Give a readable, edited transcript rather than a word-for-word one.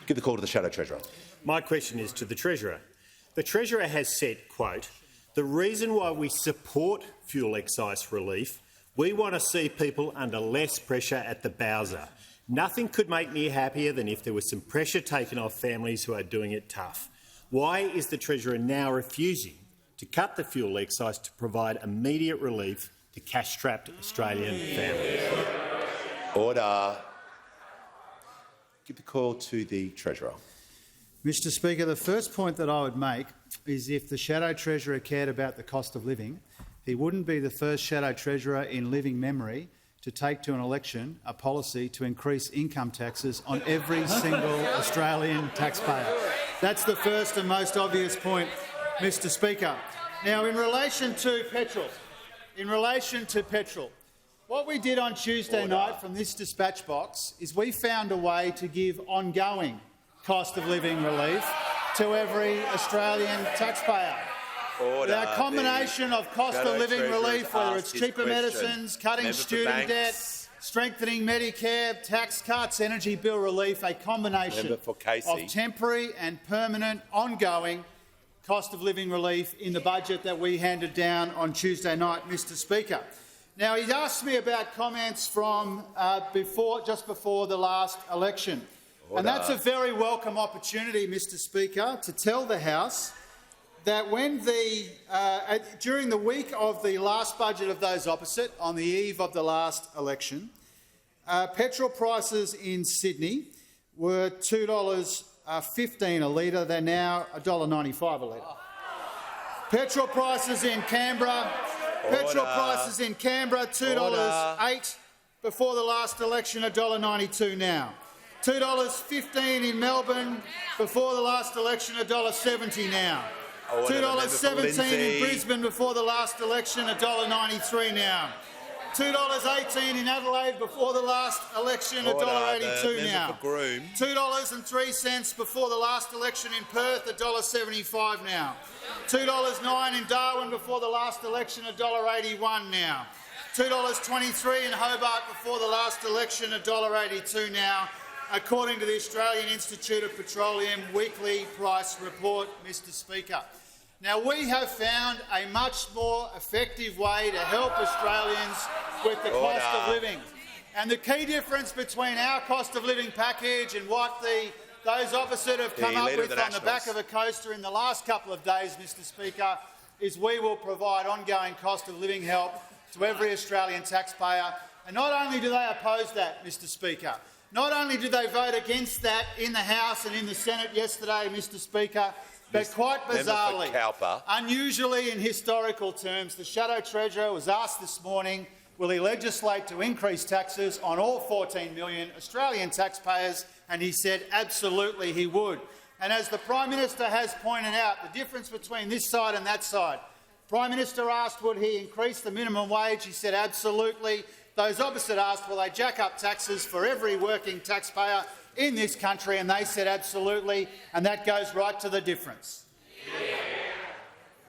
Give the call to the Shadow Treasurer. My question is to the Treasurer. The Treasurer has said, quote, "The reason why we support fuel excise relief, we want to see people under less pressure at the bowser. Nothing could make me happier than if there was some pressure taken off families who are doing it tough." Why is the Treasurer now refusing to cut the fuel excise to provide immediate relief to cash-strapped Australian families? Order. Give the call to the Treasurer. Mr Speaker, the first point that I would make is if the Shadow Treasurer cared about the cost of living, he wouldn't be the first Shadow Treasurer in living memory to take to an election a policy to increase income taxes on every single Australian taxpayer. That's the first and most obvious point, Mr Speaker. Now, in relation to petrol, what we did on Tuesday night from this dispatch box is we found a way to give ongoing cost of living relief to every Australian taxpayer. The combination of cost of living relief, whether it's cheaper medicines, cutting student debt, strengthening Medicare, tax cuts, energy bill relief, a combination of temporary and permanent ongoing cost of living relief in the budget that we handed down on Tuesday night, Mr Speaker. Now, he asked me about comments from just before the last election. And that's a very welcome opportunity, Mr Speaker, to tell the House that when during the week of the last budget of those opposite, on the eve of the last election, petrol prices in Sydney were $2.15 a litre. They're now $1.95 a litre. Petrol prices in Canberra, $2.08 before the last election, $1.92 now. $2.15 in Melbourne before the last election, $1.70 now. $2.17 in Brisbane before the last election, $1.93 now. $2.18 in Adelaide before the last election, $1.82 now. $2.03 before the last election in Perth, $1.75 now. $2.09 in Darwin before the last election, $1.81 now. $2.23 in Hobart before the last election, $1.82 now, according to the Australian Institute of Petroleum weekly price report, Mr Speaker. Now, we have found a much more effective way to help Australians with the cost of living. And the key difference between our cost of living package and what those opposite have come up with on the back of a coaster in the last couple of days, Mr Speaker, is we will provide ongoing cost of living help to every Australian taxpayer. And not only do they oppose that, Mr Speaker, not only did they vote against that in the House and in the Senate yesterday, Mr Speaker, but quite bizarrely, unusually in historical terms, the Shadow Treasurer was asked this morning, will he legislate to increase taxes on all 14 million Australian taxpayers, and he said absolutely he would. And as the Prime Minister has pointed out, the difference between this side and that side, Prime Minister asked would he increase the minimum wage, he said absolutely. Those opposite asked will they jack up taxes for every working taxpayer in this country, and they said absolutely, and that goes right to the difference.